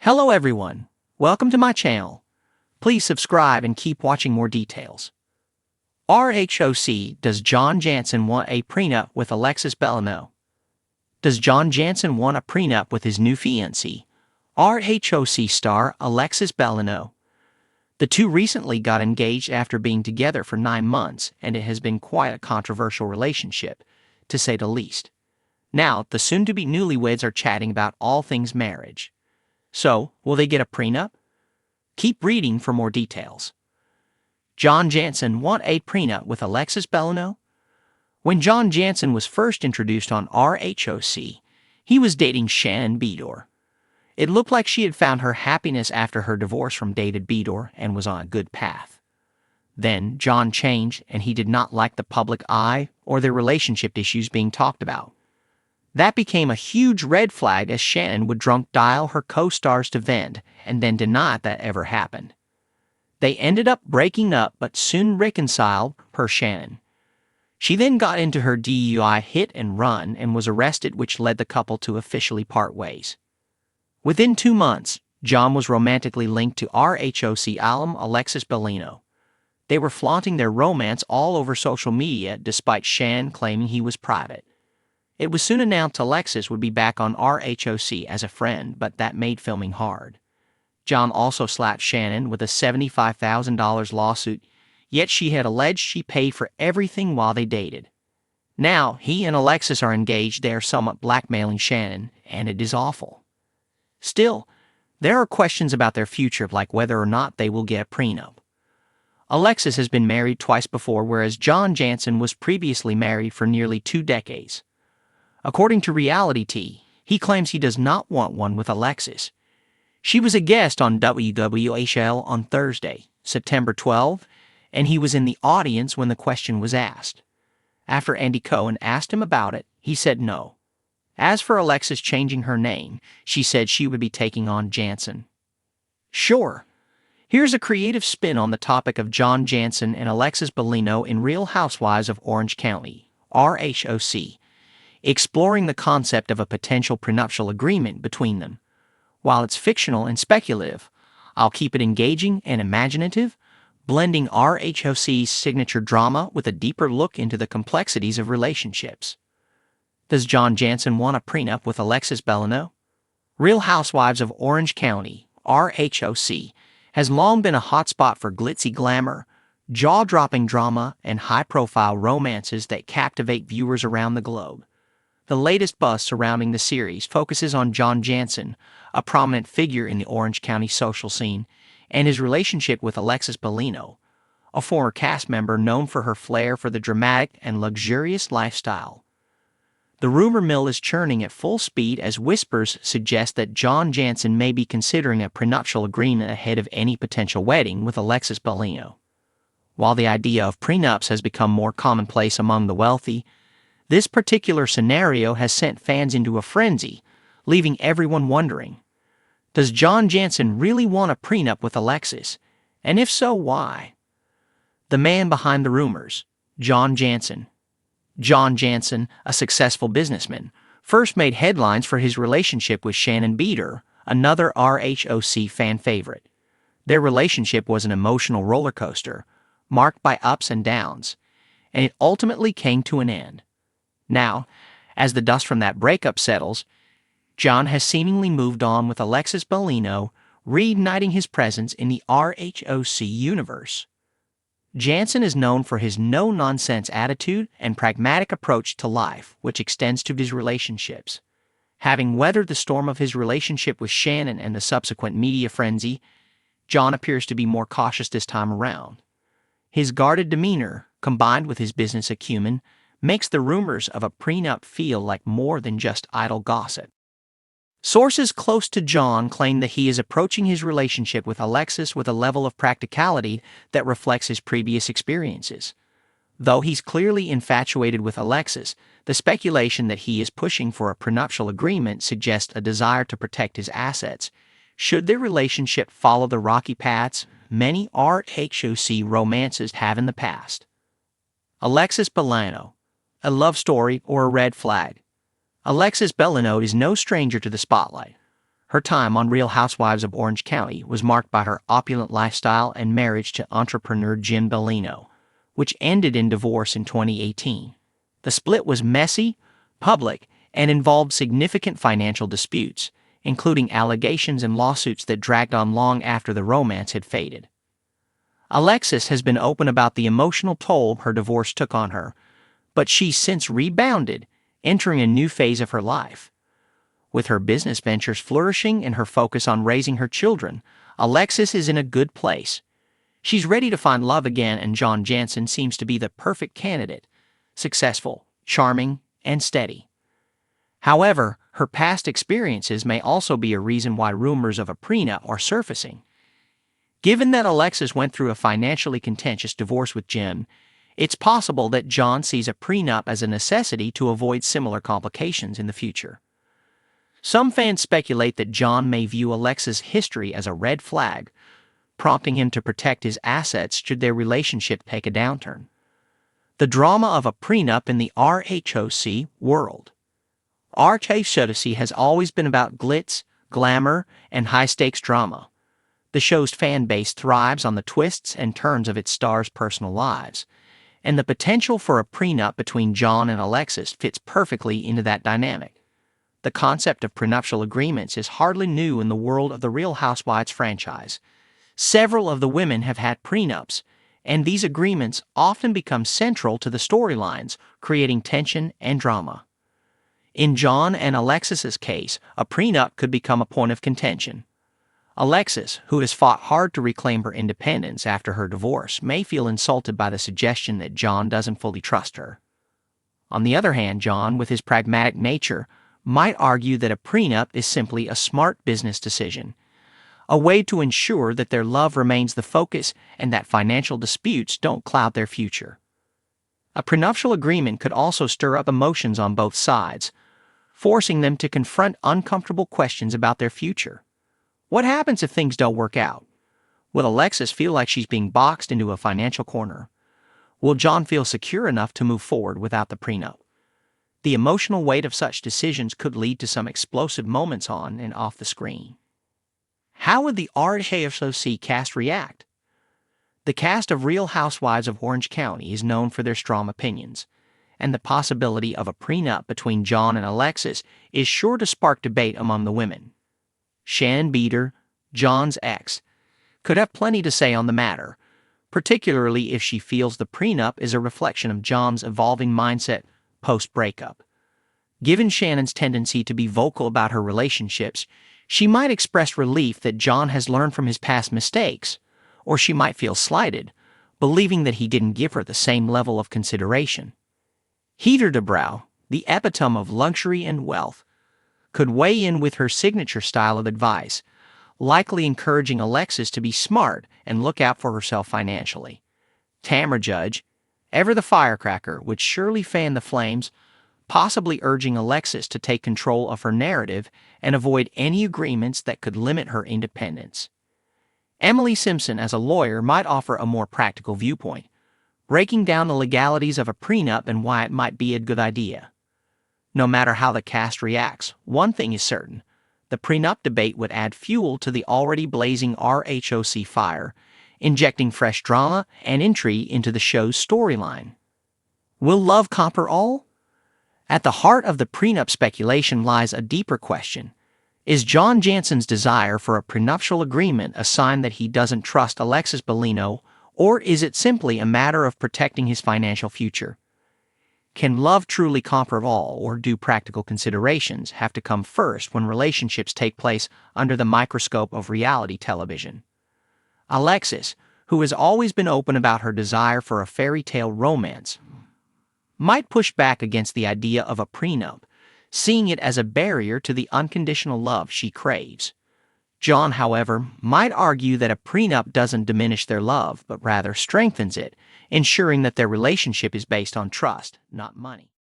Hello everyone, welcome to my channel. Please subscribe and keep watching more details. RHOC, does John Janssen want a prenup with Alexis Bellino? Does John Janssen want a prenup with his new fiancée, RHOC star Alexis Bellino? The two recently got engaged after being together for 9 months, and it has been quite a controversial relationship, to say the least. Now, the soon-to-be newlyweds are chatting about all things marriage. So, will they get a prenup? Keep reading for more details. John Janssen want a prenup with Alexis Bellino? When John Janssen was first introduced on RHOC, he was dating Shannon Beador. It looked like she had found her happiness after her divorce from dated Beador and was on a good path. Then, John changed and he did not like the public eye or their relationship issues being talked about. That became a huge red flag as Shannon would drunk dial her co-stars to vent and then deny that ever happened. They ended up breaking up but soon reconciled, per Shannon. She then got into her DUI hit and run and was arrested, which led the couple to officially part ways. Within 2 months, John was romantically linked to RHOC alum Alexis Bellino. They were flaunting their romance all over social media despite Shannon claiming he was private. It was soon announced Alexis would be back on RHOC as a friend, but that made filming hard. John also slapped Shannon with a $75,000 lawsuit, yet she had alleged she paid for everything while they dated. Now, he and Alexis are engaged. They are somewhat blackmailing Shannon, and it is awful. Still, there are questions about their future, like whether or not they will get a prenup. Alexis has been married twice before, whereas John Janssen was previously married for nearly 2 decades. According to Reality T, he claims he does not want one with Alexis. She was a guest on WWHL on Thursday, September 12, and he was in the audience when the question was asked. After Andy Cohen asked him about it, he said no. As for Alexis changing her name, she said she would be taking on Janssen. Sure. Here's a creative spin on the topic of John Janssen and Alexis Bellino in Real Housewives of Orange County, RHOC, exploring the concept of a potential prenuptial agreement between them. While it's fictional and speculative, I'll keep it engaging and imaginative, blending RHOC's signature drama with a deeper look into the complexities of relationships. Does John Janssen want a prenup with Alexis Bellino? Real Housewives of Orange County, RHOC, has long been a hotspot for glitzy glamour, jaw-dropping drama, and high-profile romances that captivate viewers around the globe. The latest buzz surrounding the series focuses on John Janssen, a prominent figure in the Orange County social scene, and his relationship with Alexis Bellino, a former cast member known for her flair for the dramatic and luxurious lifestyle. The rumor mill is churning at full speed as whispers suggest that John Janssen may be considering a prenuptial agreement ahead of any potential wedding with Alexis Bellino. While the idea of prenups has become more commonplace among the wealthy, this particular scenario has sent fans into a frenzy, leaving everyone wondering, does John Janssen really want a prenup with Alexis? And if so, why? The man behind the rumors, John Janssen. John Janssen, a successful businessman, first made headlines for his relationship with Shannon Beador, another RHOC fan favorite. Their relationship was an emotional roller coaster, marked by ups and downs, and it ultimately came to an end. Now, as the dust from that breakup settles, John has seemingly moved on with Alexis Bellino, reigniting his presence in the RHOC universe. Janssen is known for his no-nonsense attitude and pragmatic approach to life, which extends to his relationships. Having weathered the storm of his relationship with Shannon and the subsequent media frenzy, John appears to be more cautious this time around. His guarded demeanor, combined with his business acumen, makes the rumors of a prenup feel like more than just idle gossip. Sources close to John claim that he is approaching his relationship with Alexis with a level of practicality that reflects his previous experiences. Though he's clearly infatuated with Alexis, the speculation that he is pushing for a prenuptial agreement suggests a desire to protect his assets, should their relationship follow the rocky paths many RHOC romances have in the past. Alexis Bellino, a love story or a red flag? Alexis Bellino is no stranger to the spotlight. Her time on Real Housewives of Orange County was marked by her opulent lifestyle and marriage to entrepreneur Jim Bellino, which ended in divorce in 2018. The split was messy, public, and involved significant financial disputes, including allegations and lawsuits that dragged on long after the romance had faded. Alexis has been open about the emotional toll her divorce took on her, but she's since rebounded, entering a new phase of her life. With her business ventures flourishing and her focus on raising her children, Alexis is in a good place. She's ready to find love again, and John Janssen seems to be the perfect candidate: successful, charming, and steady. However, her past experiences may also be a reason why rumors of a prenup are surfacing. Given that Alexis went through a financially contentious divorce with Jim, it's possible that John sees a prenup as a necessity to avoid similar complications in the future. Some fans speculate that John may view Alexis' history as a red flag, prompting him to protect his assets should their relationship take a downturn. The drama of a prenup in the RHOC world. RHOC has always been about glitz, glamour, and high-stakes drama. The show's fan base thrives on the twists and turns of its stars' personal lives, and the potential for a prenup between John and Alexis fits perfectly into that dynamic. The concept of prenuptial agreements is hardly new in the world of the Real Housewives franchise. Several of the women have had prenups, and these agreements often become central to the storylines, creating tension and drama. In John and Alexis's case, a prenup could become a point of contention. Alexis, who has fought hard to reclaim her independence after her divorce, may feel insulted by the suggestion that John doesn't fully trust her. On the other hand, John, with his pragmatic nature, might argue that a prenup is simply a smart business decision, a way to ensure that their love remains the focus and that financial disputes don't cloud their future. A prenuptial agreement could also stir up emotions on both sides, forcing them to confront uncomfortable questions about their future. What happens if things don't work out? Will Alexis feel like she's being boxed into a financial corner? Will John feel secure enough to move forward without the prenup? The emotional weight of such decisions could lead to some explosive moments on and off the screen. How would the RHOC cast react? The cast of Real Housewives of Orange County is known for their strong opinions, and the possibility of a prenup between John and Alexis is sure to spark debate among the women. Shannon Beater, John's ex, could have plenty to say on the matter, particularly if she feels the prenup is a reflection of John's evolving mindset post-breakup. Given Shannon's tendency to be vocal about her relationships, she might express relief that John has learned from his past mistakes, or she might feel slighted, believing that he didn't give her the same level of consideration. Heather Dubrow, the epitome of luxury and wealth, could weigh in with her signature style of advice, likely encouraging Alexis to be smart and look out for herself financially. Tamra Judge, ever the firecracker, would surely fan the flames, possibly urging Alexis to take control of her narrative and avoid any agreements that could limit her independence. Emily Simpson, as a lawyer, might offer a more practical viewpoint, breaking down the legalities of a prenup and why it might be a good idea. No matter how the cast reacts, one thing is certain: the prenup debate would add fuel to the already blazing RHOC fire, injecting fresh drama and intrigue into the show's storyline. Will love conquer all? At the heart of the prenup speculation lies a deeper question. Is John Janssen's desire for a prenuptial agreement a sign that he doesn't trust Alexis Bellino, or is it simply a matter of protecting his financial future? Can love truly conquer all, or do practical considerations have to come first when relationships take place under the microscope of reality television? Alexis, who has always been open about her desire for a fairy tale romance, might push back against the idea of a prenup, seeing it as a barrier to the unconditional love she craves. John, however, might argue that a prenup doesn't diminish their love, but rather strengthens it, ensuring that their relationship is based on trust, not money.